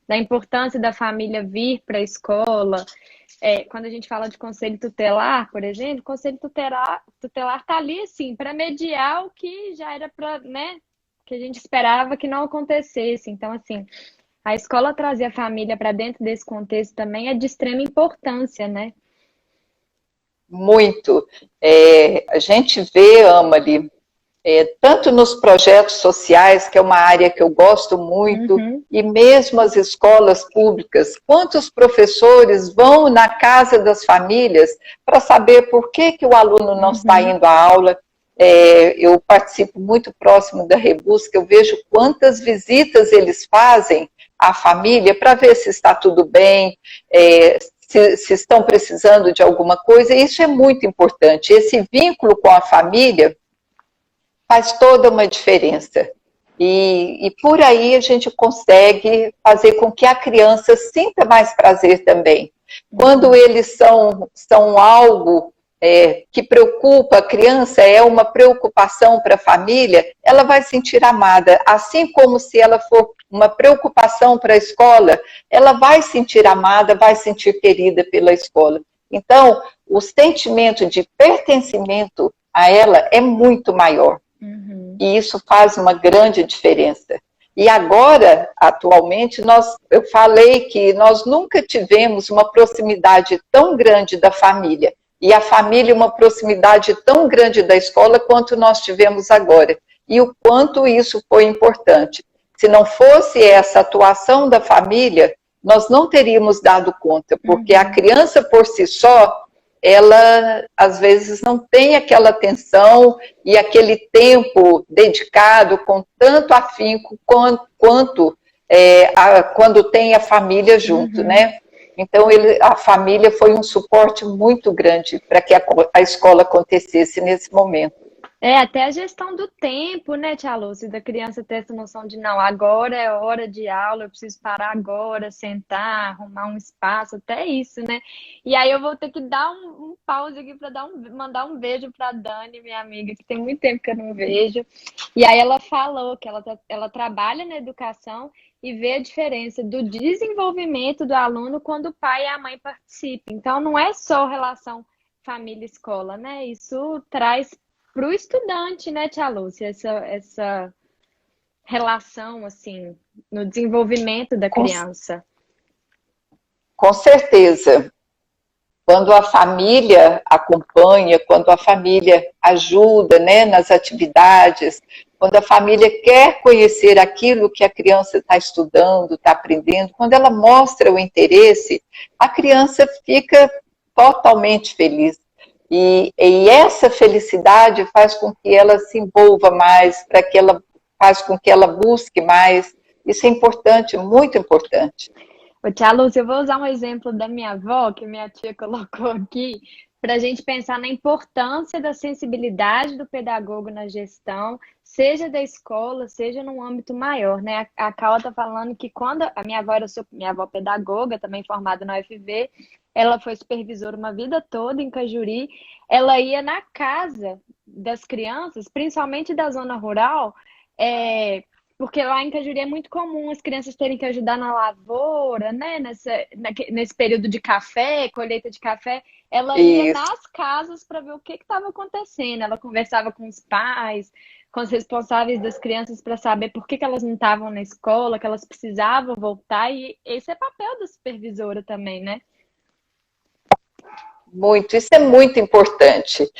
A: da importância da família vir para a escola. Quando a gente fala de conselho tutelar, por exemplo, o conselho tutelar está ali, assim, para mediar o que já era para, né, que a gente esperava que não acontecesse. Então, assim, a escola trazer a família para dentro desse contexto também é de extrema importância, né?
B: Muito. A gente vê, Amali, tanto nos projetos sociais, que é uma área que eu gosto muito,
A: Uhum,
B: e mesmo as escolas públicas, quantos professores vão na casa das famílias para saber por que o aluno não está
A: uhum,
B: indo à aula. Eu participo muito próximo da Rebusca, eu vejo quantas visitas eles fazem à família para ver se está tudo bem, se estão precisando de alguma coisa. Isso é muito importante. Esse vínculo com a família faz toda uma diferença. E por aí a gente consegue fazer com que a criança sinta mais prazer também. Quando
A: uhum,
B: eles são algo que preocupa a criança, é uma preocupação para a família, ela vai sentir amada. Assim como se ela for uma preocupação para a escola, ela vai sentir amada, vai sentir querida pela escola. Então, o sentimento de pertencimento a ela é muito maior.
A: uhum.
B: E isso faz uma grande diferença. E agora, atualmente, eu falei que nós nunca tivemos uma proximidade tão grande da família, e a família uma proximidade tão grande da escola quanto nós tivemos agora. E o quanto isso foi importante. Se não fosse essa atuação da família, nós não teríamos dado conta, porque a criança por si só, ela às vezes não tem aquela atenção e aquele tempo dedicado com tanto afinco quanto quando tem a família junto, né? Então, a família foi um suporte muito grande para que a escola acontecesse nesse momento.
A: Até a gestão do tempo, né, Tia Lúcia, da criança ter essa noção de não, agora é hora de aula, eu preciso parar agora, sentar, arrumar um espaço, até isso, né? E aí eu vou ter que dar um pause aqui para mandar um beijo para Dani, minha amiga, que tem muito tempo que eu não vejo. E aí ela falou que ela trabalha na educação e vê a diferença do desenvolvimento do aluno quando o pai e a mãe participam. Então não é só relação família-escola, né? Isso traz para o estudante, né, Tia Lúcia, essa relação, assim, no desenvolvimento da criança.
B: Com certeza. Quando a família acompanha, quando a família ajuda, né, nas atividades, quando a família quer conhecer aquilo que a criança está estudando, está aprendendo, quando ela mostra o interesse, a criança fica totalmente feliz. E essa felicidade faz com que ela se envolva mais, faz com que ela busque mais. Isso é importante, muito importante.
A: Ô, Tia Lúcia, eu vou usar um exemplo da minha avó, que minha tia colocou aqui, para a gente pensar na importância da sensibilidade do pedagogo na gestão, seja da escola, seja num âmbito maior, né? A Carla está falando que quando a minha avó era minha avó pedagoga, também formada na UFV, ela foi supervisora uma vida toda em Cajuri. Ela ia na casa das crianças, principalmente da zona rural, porque lá em Cajuri é muito comum as crianças terem que ajudar na lavoura, né? Nesse período de café, colheita de café. Ela ia nas casas para ver o que estava acontecendo. Ela conversava com os pais, com os responsáveis das crianças para saber por que elas não estavam na escola, que elas precisavam voltar. E esse é papel da supervisora também, né?
B: Muito, isso é muito importante.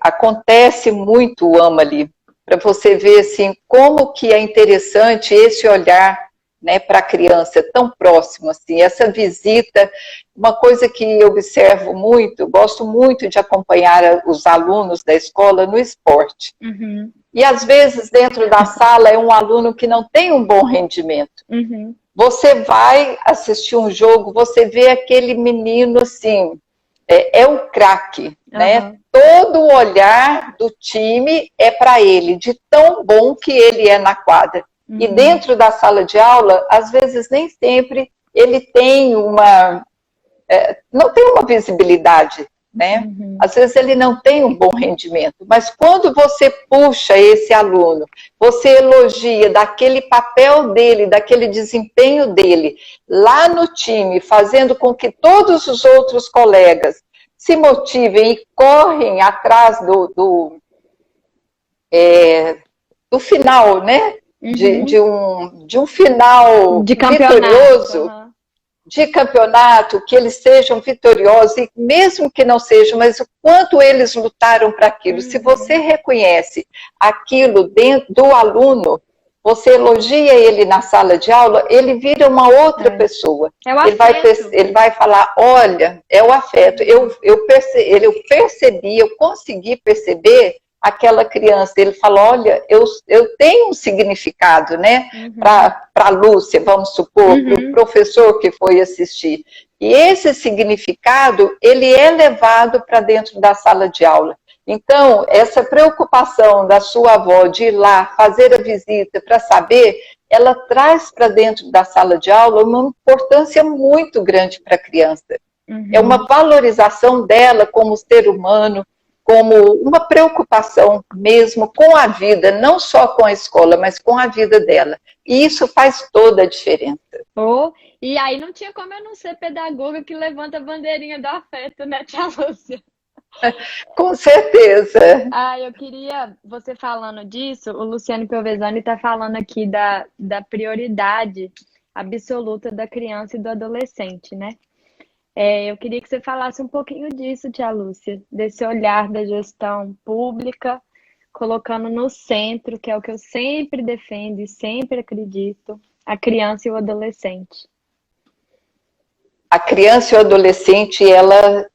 B: Acontece muito o AMA-ali, para você ver assim, como que é interessante esse olhar, né, para a criança tão próximo, assim, essa visita. Uma coisa que eu observo muito, gosto muito de acompanhar os alunos da escola no esporte.
A: Uhum.
B: E às vezes dentro da sala é um aluno que não tem um bom rendimento.
A: Uhum.
B: Você vai assistir um jogo, você vê aquele menino assim, é o craque, né? Todo o olhar do time é para ele, de tão bom que ele é na quadra. E dentro da sala de aula, às vezes nem sempre ele tem não tem uma visibilidade, né? Às vezes ele não tem um bom rendimento, mas quando você puxa esse aluno, você elogia daquele papel dele, daquele desempenho dele, lá no time, fazendo com que todos os outros colegas se motivem e correm atrás do final, né? De um final
A: de
B: vitorioso, de campeonato, que eles sejam vitoriosos, e mesmo que não sejam, mas o quanto eles lutaram para aquilo. Se você reconhece aquilo dentro do aluno, você elogia ele na sala de aula, ele vira uma outra pessoa. Ele vai falar, olha, é o afeto. Eu percebi, eu consegui perceber aquela criança. Ele fala, olha, eu tenho um significado, né? Para a Lúcia, vamos supor, para o professor que foi assistir. E esse significado, ele é levado para dentro da sala de aula. Então, essa preocupação da sua avó de ir lá, fazer a visita para saber, ela traz para dentro da sala de aula uma importância muito grande para a criança. É uma valorização dela como ser humano, como uma preocupação mesmo com a vida, não só com a escola, mas com a vida dela. E isso faz toda a diferença.
A: E aí não tinha como eu não ser pedagoga que levanta a bandeirinha do afeto, né, Tia Lúcia?
B: Com certeza.
A: Eu queria, você falando disso, o Luciano Piovesani está falando aqui da prioridade absoluta da criança e do adolescente, né? Eu queria que você falasse um pouquinho disso, tia Lúcia, desse olhar da gestão pública, colocando no centro, que é o que eu sempre defendo e sempre acredito, a criança e o adolescente.
B: A criança e o adolescente,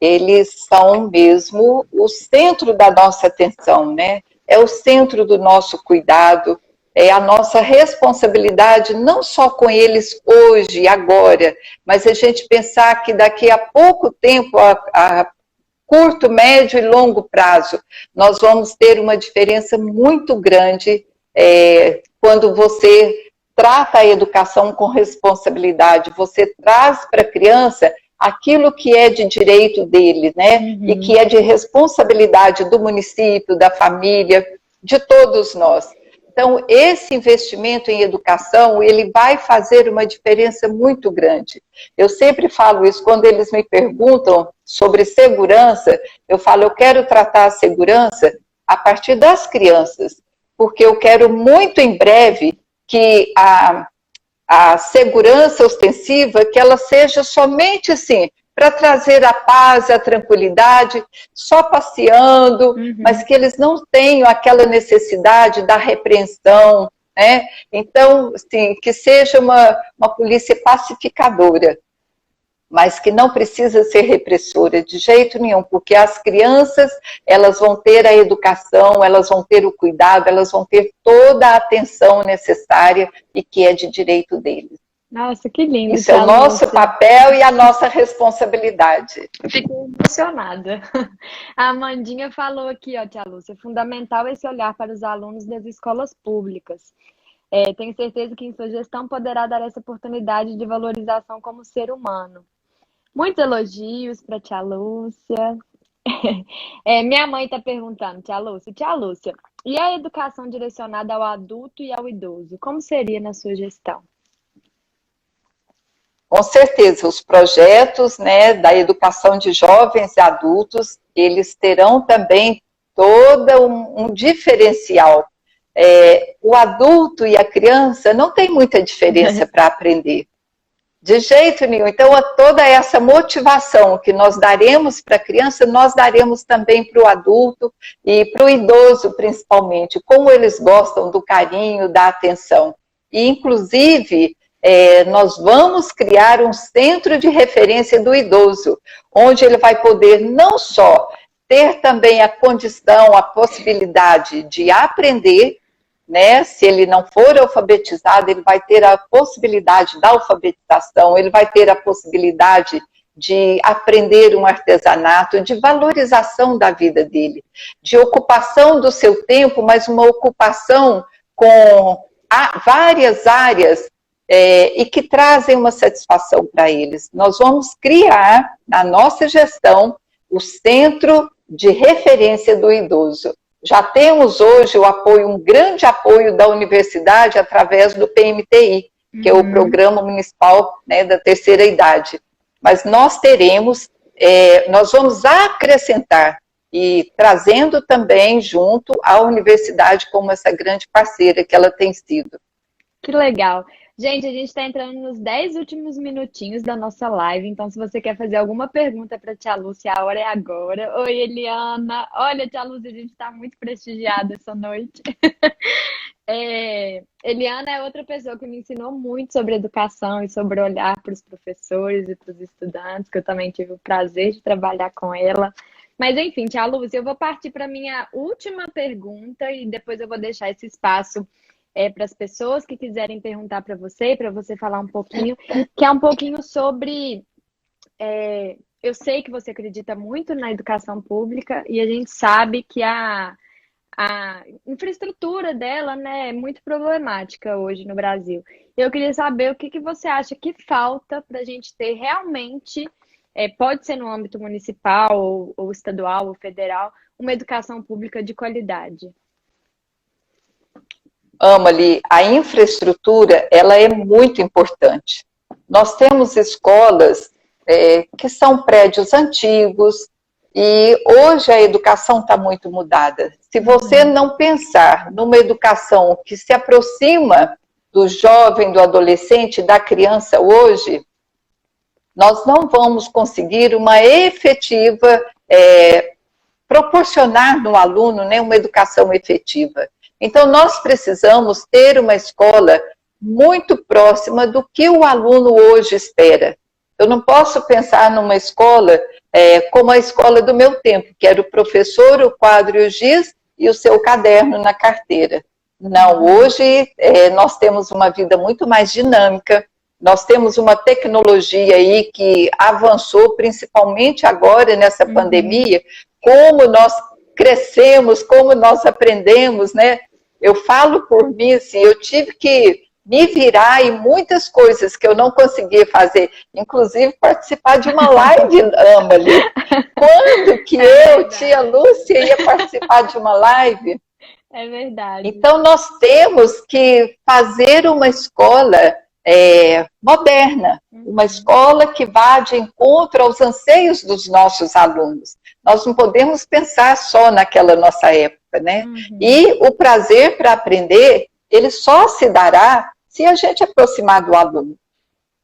B: eles são mesmo o centro da nossa atenção, né? É o centro do nosso cuidado, é a nossa responsabilidade, não só com eles hoje, agora, mas a gente pensar que daqui a pouco tempo, a curto, médio e longo prazo, nós vamos ter uma diferença muito grande quando você trata a educação com responsabilidade, você traz para a criança aquilo que é de direito dele, né? Uhum. E que é de responsabilidade do município, da família, de todos nós. Então, esse investimento em educação, ele vai fazer uma diferença muito grande. Eu sempre falo isso, quando eles me perguntam sobre segurança, eu falo, eu quero tratar a segurança a partir das crianças, porque eu quero muito em breve que a segurança ostensiva, que ela seja somente assim, para trazer a paz, a tranquilidade, só passeando, mas que eles não tenham aquela necessidade da repreensão, né? Então, assim, que seja uma polícia pacificadora, mas que não precisa ser repressora de jeito nenhum, porque as crianças, elas vão ter a educação, elas vão ter o cuidado, elas vão ter toda a atenção necessária e que é de direito deles.
A: Nossa, que lindo.
B: Isso é o nosso papel e a nossa responsabilidade.
A: Fiquei emocionada. A Amandinha falou aqui, ó, tia Lúcia, é fundamental esse olhar para os alunos das escolas públicas. Tenho certeza que em sua gestão poderá dar essa oportunidade de valorização como ser humano. Muitos elogios para tia Lúcia. Minha mãe está perguntando, tia Lúcia, e a educação direcionada ao adulto e ao idoso, como seria na sua gestão?
B: Com certeza, os projetos, né, da educação de jovens e adultos, eles terão também todo um diferencial. O adulto e a criança não tem muita diferença para aprender. De jeito nenhum. Então, toda essa motivação que nós daremos para a criança, nós daremos também para o adulto e para o idoso, principalmente. Como eles gostam do carinho, da atenção. E, inclusive, nós vamos criar um centro de referência do idoso, onde ele vai poder não só ter também a condição, a possibilidade de aprender, né? Se ele não for alfabetizado, ele vai ter a possibilidade da alfabetização, ele vai ter a possibilidade de aprender um artesanato, de valorização da vida dele, de ocupação do seu tempo, mas uma ocupação com várias áreas e que trazem uma satisfação para eles. Nós vamos criar, na nossa gestão, o Centro de Referência do Idoso. Já temos hoje um grande apoio da universidade através do PMTI, que é o Programa Municipal, né, da Terceira Idade. Mas nós nós vamos acrescentar e trazendo também junto a universidade como essa grande parceira que ela tem sido.
A: Que legal. Gente, a gente está entrando nos 10 últimos minutinhos da nossa live, então se você quer fazer alguma pergunta para a tia Lúcia, a hora é agora. Oi, Eliana. Olha, tia Lúcia, a gente está muito prestigiada essa noite. Eliana é outra pessoa que me ensinou muito sobre educação e sobre olhar para os professores e para os estudantes, que eu também tive o prazer de trabalhar com ela. Mas enfim, tia Lúcia, eu vou partir para a minha última pergunta e depois eu vou deixar esse espaço para as pessoas que quiserem perguntar para você falar um pouquinho, que é um pouquinho sobre... eu sei que você acredita muito na educação pública e a gente sabe que a infraestrutura dela, né, é muito problemática hoje no Brasil. Eu queria saber o que você acha que falta para a gente ter realmente, pode ser no âmbito municipal, ou estadual, ou federal, uma educação pública de qualidade.
B: Amalie, a infraestrutura, ela é muito importante. Nós temos escolas que são prédios antigos, E hoje a educação está muito mudada. Se você não pensar numa educação que se aproxima do jovem, do adolescente, da criança hoje, nós não vamos conseguir uma efetiva, proporcionar no aluno, né, uma educação efetiva. Então, nós precisamos ter uma escola muito próxima do que o aluno hoje espera. Eu não posso pensar numa escola como a escola do meu tempo, que era o professor, o quadro e o giz e o seu caderno na carteira. Não, hoje nós temos uma vida muito mais dinâmica, nós temos uma tecnologia aí que avançou, principalmente agora nessa pandemia, como nós crescemos, como nós aprendemos, né? Eu falo por mim, assim, eu tive que me virar em muitas coisas que eu não conseguia fazer, inclusive participar de uma live ali. Quando que eu, tia Lúcia, ia participar de uma live?
A: É verdade.
B: Então, nós temos que fazer uma escola moderna, uma escola que vá de encontro aos anseios dos nossos alunos. Nós não podemos pensar só naquela nossa época, né? E o prazer para aprender, ele só se dará se a gente aproximar do aluno.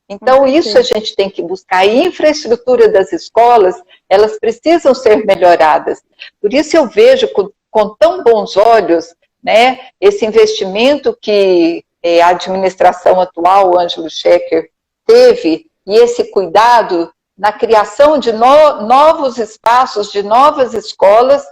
B: Então, isso a gente tem que buscar. A infraestrutura das escolas, elas precisam ser melhoradas. Por isso eu vejo com tão bons olhos, né, esse investimento que a administração atual, Ângelo Schecker, teve, e esse cuidado na criação de novos espaços, de novas escolas,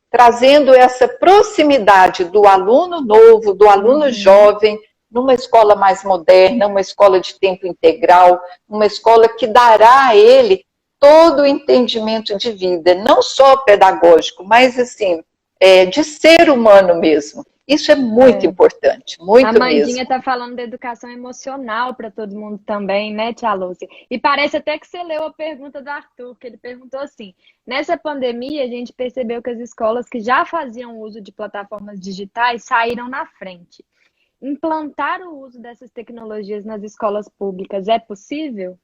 B: trazendo essa proximidade do aluno novo, do aluno jovem, numa escola mais moderna, uma escola de tempo integral, uma escola que dará a ele todo o entendimento de vida, não só pedagógico, mas assim, de ser humano mesmo. Isso é muito importante, muito mesmo.
A: A Mandinha está falando da educação emocional para todo mundo também, né, tia Lúcia? E parece até que você leu a pergunta do Arthur, que ele perguntou assim, nessa pandemia a gente percebeu que as escolas que já faziam uso de plataformas digitais saíram na frente. Implantar o uso dessas tecnologias nas escolas públicas é possível?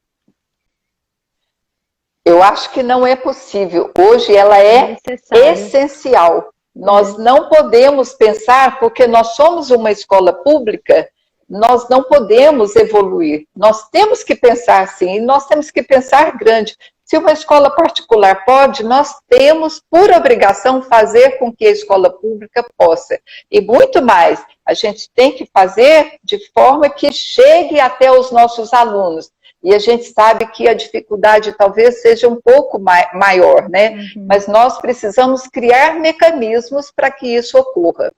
B: Eu acho que não é possível. Hoje ela é essencial. Nós não podemos pensar, porque nós somos uma escola pública, nós não podemos evoluir. Nós temos que pensar sim, e nós temos que pensar grande. Se uma escola particular pode, nós temos, por obrigação, fazer com que a escola pública possa. E muito mais, a gente tem que fazer de forma que chegue até os nossos alunos. E a gente sabe que a dificuldade talvez seja um pouco maior, né? Mas nós precisamos criar mecanismos para que isso ocorra.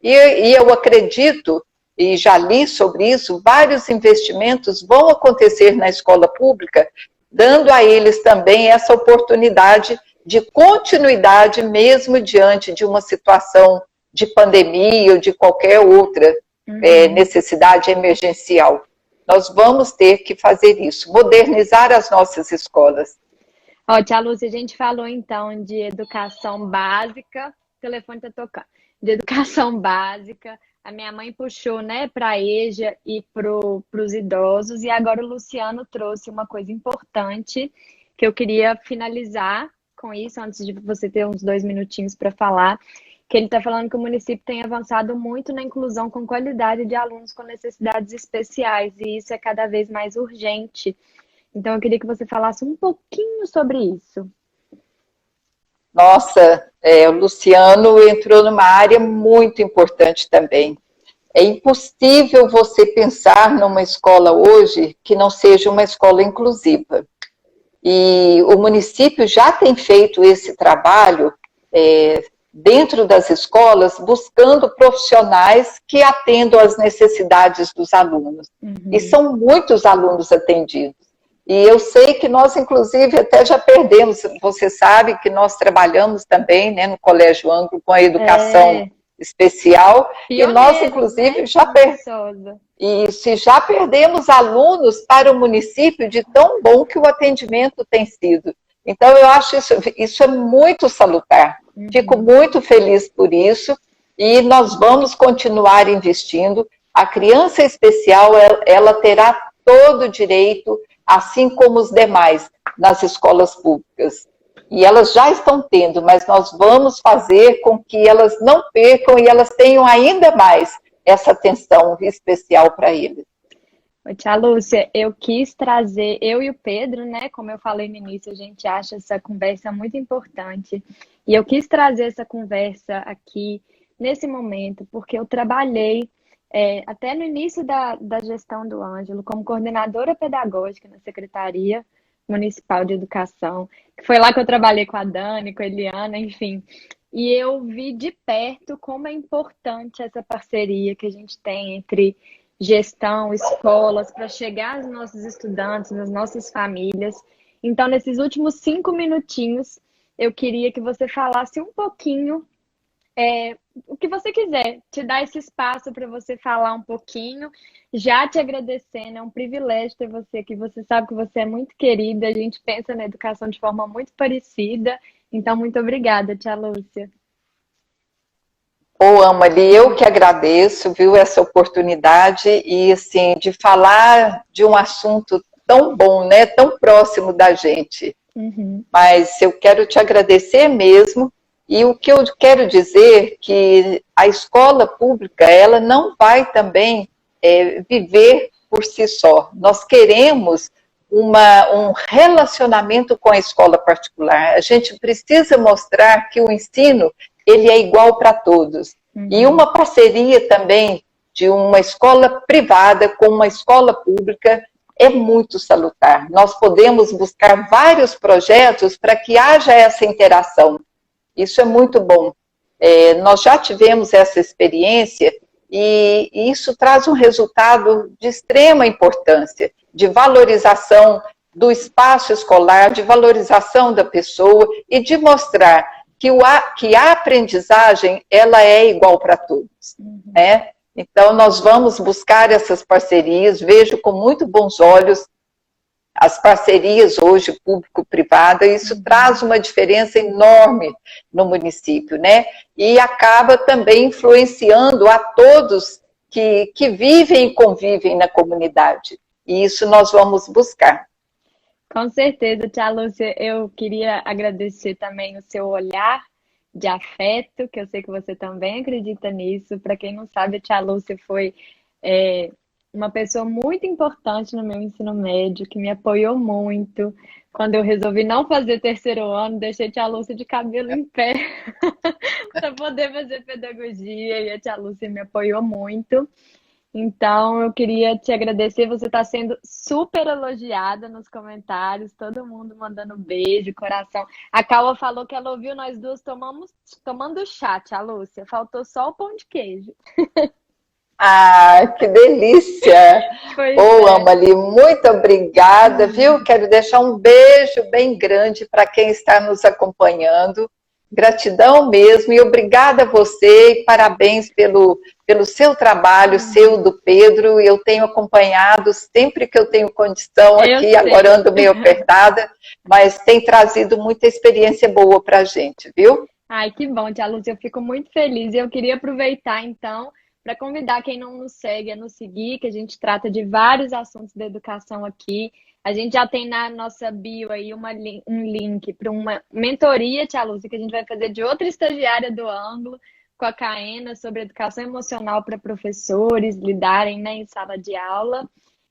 B: E eu acredito, e já li sobre isso, vários investimentos vão acontecer na escola pública, dando a eles também essa oportunidade de continuidade, mesmo diante de uma situação de pandemia ou de qualquer outra necessidade emergencial. Nós vamos ter que fazer isso, modernizar as nossas escolas.
A: Ó, tia Lúcia, a gente falou então de educação básica, o telefone está tocando, de educação básica, a minha mãe puxou, né, para a EJA e para os idosos, e agora o Luciano trouxe uma coisa importante que eu queria finalizar com isso, antes de você ter uns 2 minutinhos para falar, que ele está falando que o município tem avançado muito na inclusão com qualidade de alunos com necessidades especiais, e isso é cada vez mais urgente. Então, eu queria que você falasse um pouquinho sobre isso.
B: Nossa, o Luciano entrou numa área muito importante também. É impossível você pensar numa escola hoje que não seja uma escola inclusiva. E o município já tem feito esse trabalho dentro das escolas, buscando profissionais que atendam às necessidades dos alunos. E são muitos alunos atendidos. E eu sei que nós, inclusive, até já perdemos. Você sabe que nós trabalhamos também, né, no Colégio Anglo com a educação especial.
A: Pioneiros,
B: e nós, inclusive,
A: né?
B: já perdemos alunos para o município de tão bom que o atendimento tem sido. Então, eu acho isso é muito salutar. Fico muito feliz por isso e nós vamos continuar investindo. A criança especial, ela terá todo o direito, assim como os demais, nas escolas públicas. E elas já estão tendo, mas nós vamos fazer com que elas não percam e elas tenham ainda mais essa atenção especial para eles.
A: Tia Lúcia, eu quis trazer, eu e o Pedro, né? Como eu falei no início, a gente acha essa conversa muito importante. E eu quis trazer essa conversa aqui, nesse momento, porque eu trabalhei até no início da gestão do Ângelo, como coordenadora pedagógica na Secretaria Municipal de Educação, que foi lá que eu trabalhei com a Dani, com a Eliana, enfim. E eu vi de perto como é importante essa parceria que a gente tem entre gestão, escolas, para chegar aos nossos estudantes, nas nossas famílias. Então, nesses últimos 5 minutinhos, eu queria que você falasse um pouquinho, o que você quiser, te dar esse espaço para você falar um pouquinho, já te agradecendo, é um privilégio ter você aqui, você sabe que você é muito querida, a gente pensa na educação de forma muito parecida, então muito obrigada, tia Lúcia.
B: Ô, Amali, eu que agradeço, viu, essa oportunidade e, assim, de falar de um assunto tão bom, né, tão próximo da gente. Mas eu quero te agradecer mesmo e o que eu quero dizer que a escola pública, ela não vai também viver por si só. Nós queremos um relacionamento com a escola particular. A gente precisa mostrar que o ensino ele é igual para todos. E uma parceria também de uma escola privada com uma escola pública é muito salutar. Nós podemos buscar vários projetos para que haja essa interação. Isso é muito bom. Nós já tivemos essa experiência e isso traz um resultado de extrema importância, de valorização do espaço escolar, de valorização da pessoa e de mostrar que a aprendizagem ela é igual para todos, né? Então, nós vamos buscar essas parcerias, vejo com muito bons olhos as parcerias hoje público-privada, isso traz uma diferença enorme no município, né? E acaba também influenciando a todos que vivem e convivem na comunidade. E isso nós vamos buscar.
A: Com certeza, tia Lúcia, eu queria agradecer também o seu olhar de afeto, que eu sei que você também acredita nisso. Para quem não sabe, a tia Lúcia foi uma pessoa muito importante no meu ensino médio, que me apoiou muito. Quando eu resolvi não fazer terceiro ano, deixei a tia Lúcia de cabelo em pé para poder fazer pedagogia, e a tia Lúcia me apoiou muito. Então, eu queria te agradecer, você está sendo super elogiada nos comentários, todo mundo mandando beijo, coração. A Caua falou que ela ouviu nós duas tomando chá, tia Lúcia, faltou só o pão de queijo.
B: Ah, que delícia! Ô, Amali, muito obrigada, viu? Quero deixar um beijo bem grande para quem está nos acompanhando. Gratidão mesmo e obrigada a você e parabéns pelo seu trabalho, seu do Pedro. Eu tenho acompanhado sempre que eu tenho condição aqui, agora ando meio apertada, mas tem trazido muita experiência boa para a gente, viu?
A: Ai, que bom, tia Lúcia, eu fico muito feliz e eu queria aproveitar então para convidar quem não nos segue a nos seguir, que a gente trata de vários assuntos da educação aqui. A gente já tem na nossa bio aí um link para uma mentoria, tia Lúcia, que a gente vai fazer de outra estagiária do ângulo, com a Caena, sobre educação emocional para professores lidarem, né, em sala de aula.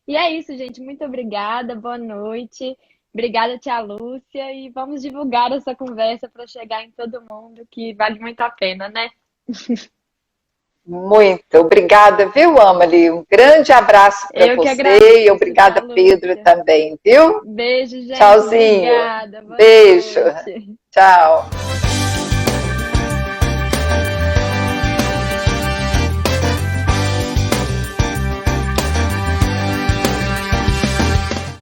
A: E é isso, gente. Muito obrigada, boa noite. Obrigada, tia Lúcia. E vamos divulgar essa conversa para chegar em todo mundo, que vale muito a pena, né?
B: Muito obrigada, viu, Amali? Um grande abraço para você agradeço, e obrigada, Pedro, também, viu?
A: Beijo, gente.
B: Tchauzinho.
A: Obrigada.
B: Beijo. Tchau.